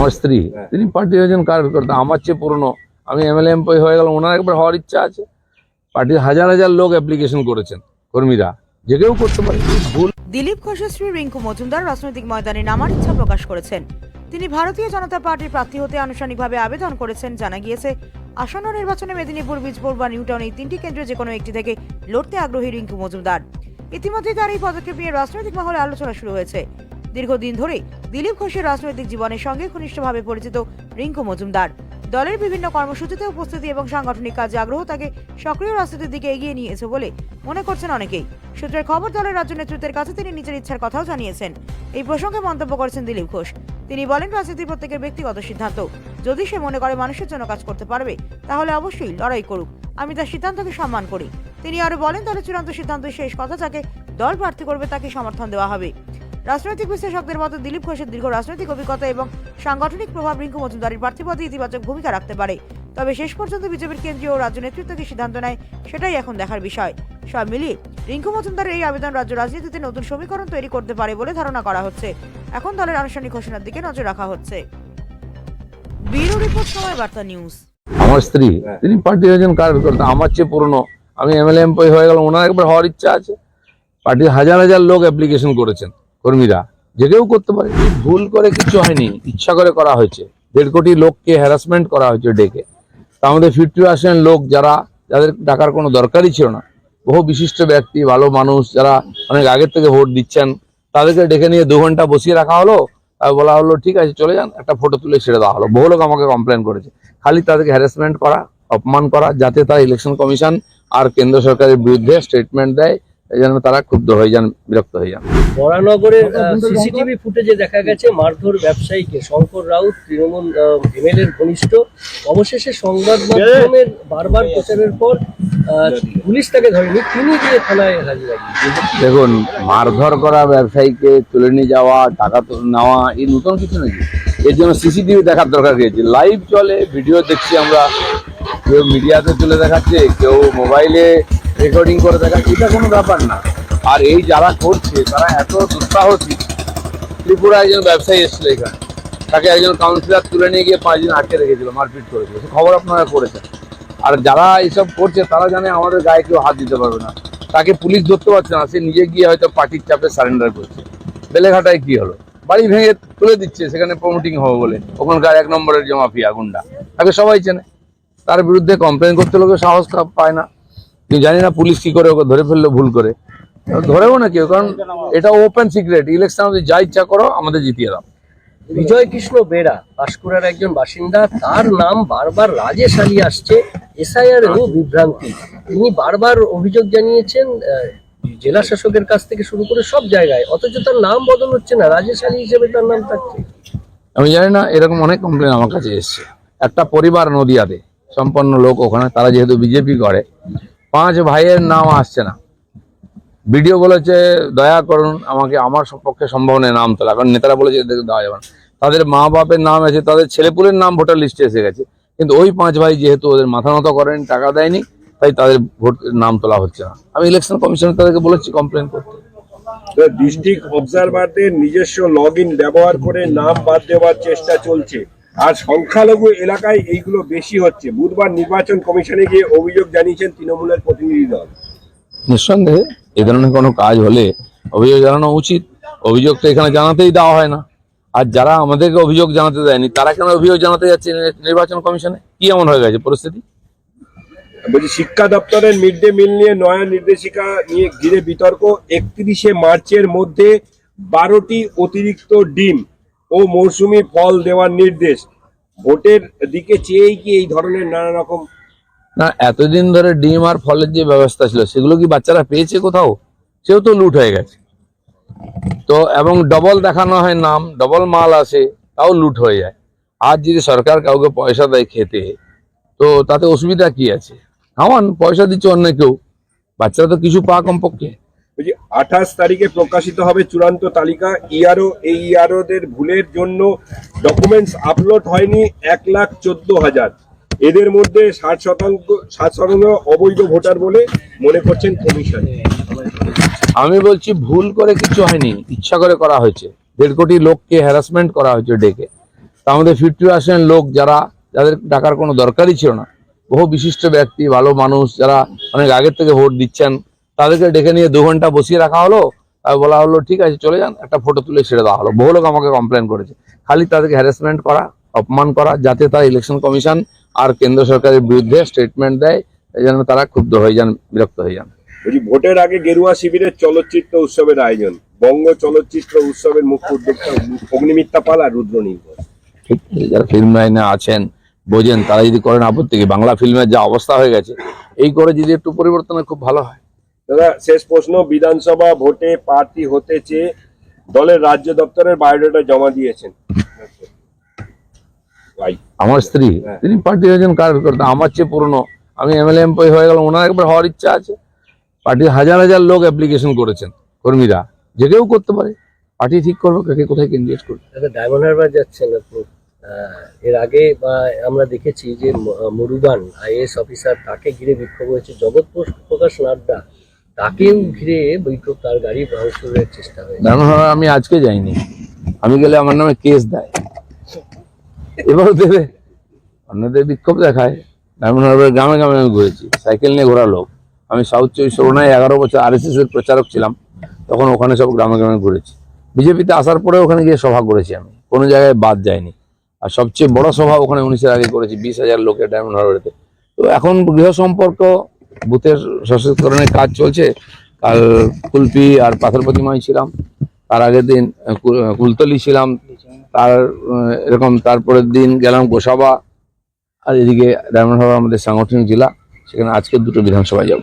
আমার স্ত্রী তিনি পার্টির একজন কার্যকর্তা, আমার চেয়ে পুরনো। আমি এমএলএ এমপি হয়ে গেলাম, ওনার একবার হওয়ার ইচ্ছা আছে। পার্টির হাজার হাজার লোক অ্যাপ্লিকেশন করেছেন, কর্মীরা, যে কেউ করতে পারে। ভুল। দিলীপ ঘোষের স্ত্রী রিঙ্কু মজুমদার রাজনৈতিক ময়দানে নামার ইচ্ছা প্রকাশ করেছেন। তিনি ভারতীয় জনতা পার্টির প্রার্থী হতে আনুষ্ঠানিকভাবে আবেদন করেছেন। জানা গিয়েছে, আসন্ন নির্বাচনে মেদিনীপুর, বীজপুর বা নিউটাউন এই তিনটি কেন্দ্রে যে কোনো একটি থেকে লড়তে আগ্রহী রিঙ্কু মজুমদার। ইতিমধ্যে তার এই পদক্ষেপ নিয়ে রাজনৈতিক মহলে আলোচনা শুরু হয়েছে। দীর্ঘদিন ধরে দিলীপ ঘোষের রাজনৈতিক জীবনের সঙ্গে ঘনিষ্ঠভাবে পরিচিত রিঙ্কু মজুমদার দলের বিভিন্ন কর্মসূচিতে উপস্থিতি এবং সাংগঠনিক কাজে আগ্রহ তাকে সক্রিয় রাজনীতির দিকে এগিয়ে নিয়েছে বলে মনে করছেন অনেকেই। সূত্রের খবর, দলের রাজ্য নেতৃত্বের কাছে তিনি নিজের ইচ্ছার কথাও জানিয়েছেন। এই প্রসঙ্গে মন্তব্য করেছেন দিলীপ ঘোষ। তিনি বলেন, রাজনীতি প্রত্যেকের ব্যক্তিগত সিদ্ধান্ত। যদি সে মনে করে মানুষের জন্য কাজ করতে পারবে, তাহলে অবশ্যই লড়াই করুক। আমি তার সিদ্ধান্তকে সম্মান করি। তিনি আরো বলেন, দলের চূড়ান্ত সিদ্ধান্ত শেষ কথা, যাকে দল প্রার্থী করবে তাকে সমর্থন দেওয়া হবে। রাজনৈতিক বিশ্লেষকদের মতে দিলীপ ঘোষের দীর্ঘ রাজনৈতিক অভিজ্ঞতা এবং সাংগঠনিক প্রভাব রিঙ্কু মজুমদারের প্রার্থীপদে ইতিবাচক ভূমিকা রাখতে পারে। তবে শেষ পর্যন্ত বিজেপির কেন্দ্রীয় ও রাজ্য নেতৃত্ব কি সিদ্ধান্ত নেয়, সেটাই এখন দেখার বিষয়। সব মিলিয়ে রিঙ্কু মজুমদারের এই আবেদন রাজ্য রাজনীতিতে নতুন সমীকরণ তৈরি করতে পারে বলে ধারণা করা হচ্ছে। এখন দলের আনুষ্ঠানিক ঘোষণার দিকে নজর রাখা হচ্ছে। ব্যুরো রিপোর্ট, সময় বার্তা নিউজ। আমার স্ত্রী তিনি পার্টির একজন কার্যকর্তা, আমার চেয়ে পুরনো। আমি এমএলএ এমপি হয়ে গেলাম, ওনার একবার হওয়ার ইচ্ছা আছে। পার্টির হাজার হাজার লোক অ্যাপ্লিকেশন করেছেন, কর্মীরা, যে কেউ করতে পারে। ভুল করে কিছু হয়নি, ইচ্ছা করে করা হয়েছে। 1.5 কোটি লোককে হ্যারাসমেন্ট করা হয়েছে ডেকে। তা আমাদের 50% লোক যাদের ডাকার কোনো দরকারই ছিল না, বহু বিশিষ্ট ব্যক্তি, ভালো মানুষ, যারা অনেক আগের থেকে ভোট দিচ্ছেন, তাদেরকে ডেকে নিয়ে 2 ঘন্টা বসিয়ে রাখা হলো। আর বলা হলো ঠিক আছে চলে যান, একটা ফটো তুলে ছেড়ে দেওয়া হলো। বহু লোক আমাকে কমপ্লেন করেছে। খালি তাদেরকে হ্যারাসমেন্ট করা, অপমান করা, যাতে তারা ইলেকশন কমিশন আর কেন্দ্র সরকারের বিরুদ্ধে স্টেটমেন্ট দেয়, এই জন্য তারা ক্ষুব্ধ হয়ে যান, বিরক্ত হয়ে যান। বরানগরের সিসিটিভি ফুটেজে দেখা গেছে মারধর ব্যবসায়ীকে শঙ্কর রাউত, তৃণমূল এমএলএর ঘনিষ্ঠ। অবশেষে সংবাদ মাধ্যমের বারবার প্রচারের পর পুলিশ তাকে ধরেনি, তিনি গিয়ে থানায় হাজির। দেখুন, মারধর করা, ব্যবসায়ীকে তুলে নিয়ে যাওয়া, টাকা নেওয়া, এই নতুন কিছু নাকি? এর জন্য সিসিটিভি দেখার দরকার রয়েছে। লাইভ চলে, ভিডিও দেখছি আমরা, কেউ মিডিয়াতে তুলে দেখাচ্ছে, কেউ মোবাইলে রেকর্ডিং করে দেখাচ্ছে, এটা কোনো ব্যাপার না। আর এই যারা করছে তারা এত দুঃসাহসী। ত্রিপুরা একজন ব্যবসায়ী এসেছিল এখানে, তাকে একজন কাউন্সিলর তুলে নিয়ে গিয়ে 5 দিন আটকে রেখেছিল, মারপিট করেছিল। সে খবর আপনারা করেছেন। আর যারা এইসব করছে তারা জানে আমাদের গায়ে কেউ হাত দিতে পারবে না। তাকে পুলিশ ধরতে পারছে না, সে নিজে গিয়ে হয়তো পার্টির চাপে সারেন্ডার করছে। বেলেঘাটায় কি হলো, বাড়ি ভেঙে তুলে দিচ্ছে, সেখানে প্রমোটিং হবে বলে। ওখানকার 1 নম্বরের যে মাফিয়া গুন্ডা, তাকে সবাই চেনে। তার বিরুদ্ধে কমপ্লেন করতে লোকের সাহস পায় না। কিন্তু জানি না পুলিশ কি করে ওকে ধরে ফেললো ভুল করে। ধরেও না কেউ, কারণ এটা ওপেন সিক্রেট। ইলেকশন যা ইচ্ছা করো, আমাদের জিতিয়ে দাও। বিজয় কৃষ্ণ বেরা পাঁশকুড়ার একজন বাসিন্দা, তার নাম বারবার রাজেশ আলী আসছে। এসআইআর এও বিভ্রান্তি। তিনি বারবার অভিযোগ জানিয়েছেন জেলা শাসকের কাছ থেকে শুরু করে সব জায়গায়, অথচ তার নাম বদল হচ্ছে না, রাজেশ আলী হিসেবে তার নাম থাকছে। আমি জানি না, এরকম অনেক কমপ্লেন আমার কাছে এসছে। একটা পরিবার নদিয়াতে, সম্পন্ন লোক ওখানে, তারা যেহেতু বিজেপি করে, 5 ভাইয়ের নাম আসছে না। ভিডিও বলেছে দয়া করুন আমাকে, আমার পক্ষে সম্ভব নেই নাম তোলা, কারণ নেতারা বলেছে দেওয়া যাবে না। তাদের মা বাপের নাম আছে, তাদের ছেলেপুলের নাম ভোটার লিস্টে এসে গেছে, কিন্তু ওই 5 ভাই যেহেতু ওদের মাথা নত করেন, টাকা দেয়নি, তাই তাদের ভোট নাম তোলা হচ্ছে না। আমি ইলেকশন কমিশনে তাদেরকে বলেছি কমপ্লেন করতে। ডিস্ট্রিক্ট অবজারভারদের নিজস্ব লগইন ব্যবহার করে নাম বাদ দেওয়ার চেষ্টা চলছে, আর সংখ্যালঘু এলাকায় এইগুলো বেশি হচ্ছে। বুধবার নির্বাচন কমিশনে গিয়ে অভিযোগ জানিয়েছেন তৃণমূলের প্রতিনিধি দল। নিঃসন্দেহে এই ধরনের কোনো কাজ হলে অভিযোগ জানানো উচিত। অভিযোগ তো এখানে জানাতেই দেওয়া হয় না। আর যারা আমাদেরকে অভিযোগ জানাতে দেয়নি, তারা কেন অভিযোগ জানাতে যাচ্ছে নির্বাচন কমিশনে? কি এমন হয়ে গেছে পরিস্থিতি? বলছি, শিক্ষা দপ্তরের মিড ডে মিল নিয়ে নয়া নির্দেশিকা নিয়ে ঘিরে বিতর্ক। 31শে মার্চের মধ্যে 12টি অতিরিক্ত ডিম ও মৌসুমি ফল দেওয়ার নির্দেশ। ভোটের দিকে চেয়েই কি এই ধরনের নানা রকম? না, এতদিন ধরে ডিম আর ফলের যে ব্যবস্থা ছিল, সেগুলো কি বাচ্চারা পেয়েছে কোথাও? সেও তো লুট হয়ে গেছে। তো এবং ডবল দেখানো হয় নাম, ডবল মাল আসে, তাও লুট হয়ে যায়। আর যদি সরকার কাউকে পয়সা দেয় খেতে, তো তাতে অসুবিধা কি আছে? খাওয়ান, পয়সা দিচ্ছে অন্য কেউ, বাচ্চারা তো কিছু পা কমপক্ষে। 28 তারিখে প্রকাশিত হবে চূড়ান্ত তালিকা। ইআরও, এই ইআরওদের ভুলের জন্য ডকুমেন্টস আপলোড হয়নি 1,14,000। এদের মধ্যে 60% অবৈধ ভোটার বলে মনে করছেন কমিশন। আমি বলছি, ভুল করে কিছু হয়নি, ইচ্ছা করে করা হয়েছে। 1.5 কোটি লোককে হ্যারাসমেন্ট করা হয়েছে ডেকে। তা আমাদের 50% লোক যাদের টাকার কোনো দরকারই ছিল না, বহু বিশিষ্ট ব্যক্তি, ভালো মানুষ যারা অনেক আগের থেকে ভোট দিচ্ছেন, তাদেরকে ডেকে নিয়ে 2 ঘন্টা বসিয়ে রাখা হলো। আর বলা হলো ঠিক আছে চলে যান, একটা ফটো তুলে ছেড়ে দেওয়া হলো। বহু লোক আমাকে কমপ্লেন করেছে, খালি তাদেরকে হ্যারাসমেন্ট করা, অপমান করা, যাতে তারা ইলেকশন কমিশন আর কেন্দ্র সরকারের বিরুদ্ধে স্টেটমেন্ট দেয়, এই জন্য তারা ক্ষুব্ধ হয়ে যান, বিরক্ত হয়ে যান। বলছি, ভোটের আগে গেরুয়া শিবিরের চলচ্চিত্র উৎসবের আয়োজন, বঙ্গ চলচ্চিত্র উৎসবের মুখ্য উদ্যোক্তা অগ্নিমিত্রা পাল আর রুদ্র নীলকর। ঠিক আছে, যারা ফিল্ম লাইনে আছেন বোঝেন, তারা যদি করেন আপত্তি কি? বাংলা ফিল্মের যা অবস্থা হয়ে গেছে, এই করে যদি একটু পরিবর্তন হয় খুব ভালো হয়। দাদা, শেষ প্রশ্ন, বিধানসভা ভোটে প্রার্থী হতে চেয়ে দলের রাজ্য দপ্তরের বায়োডাটা জমা দিয়েছেন ভাই। আমার স্ত্রী, তিনি পার্টির একজন কার্যকর্তা, আমার চেয়ে পুরনো। আমি এমএলএ এমপি হয়ে গেলাম, ওনার একবার হওয়ার ইচ্ছা আছে। পার্টির হাজার হাজার লোক অ্যাপ্লিকেশন করেছেন, কর্মীরা, যে কেউ করতে পারে। পার্টি ঠিক করবে কাকে কোথায় ক্যান্ডিডেট করবে। ডায়মন্ড হারবার যাচ্ছেন আপনি, এর আগে আমরা দেখেছি যে মুরুগান আইএস অফিসার, তাকে ঘিরে বিক্ষোভ হয়েছে। জগৎ প্রকাশ নাড্ডা, তাকেও ঘিরে বিক্ষোভ, তার গাড়ি ভাঙচুরের চেষ্টা হয়েছে। আমি আজকে যাইনি, আমি গেলে আমার নামে কেস দেয়, এবারও দেবে। অন্যদের বিক্ষোভ দেখায়। ডায়মন্ড হারবার গ্রামে গ্রামে আমি ঘুরেছি, সাইকেল নিয়ে ঘোরা লোক। আমি সাউথ 24 পরগনায় 11 বছর RSS এর প্রচারক ছিলাম, তখন ওখানে সব গ্রামে গ্রামে ঘুরেছি। বিজেপিতে আসার পরে ওখানে গিয়ে সভা করেছি, আমি কোনো জায়গায় বাদ যাইনি। আর সবচেয়ে বড় সভা ওখানে 19-এর আগে করেছি, 20,000 লোকের ডায়মন্ড হারবারেতে। তো এখন গৃহ সম্পর্ক, বুথের সশক্তিকরণের কাজ চলছে। কাল কুলপি আর পাথর প্রতিমায় ছিলাম, তার আগের দিন কুলতলি ছিলাম, এরকম তারপরের দিন গেলাম গোসাবা। আর এদিকে ডায়মন্ড হারবার আমাদের সাংগঠনিক জেলা, সেখানে আজকে 2টো বিধানসভায় যাব।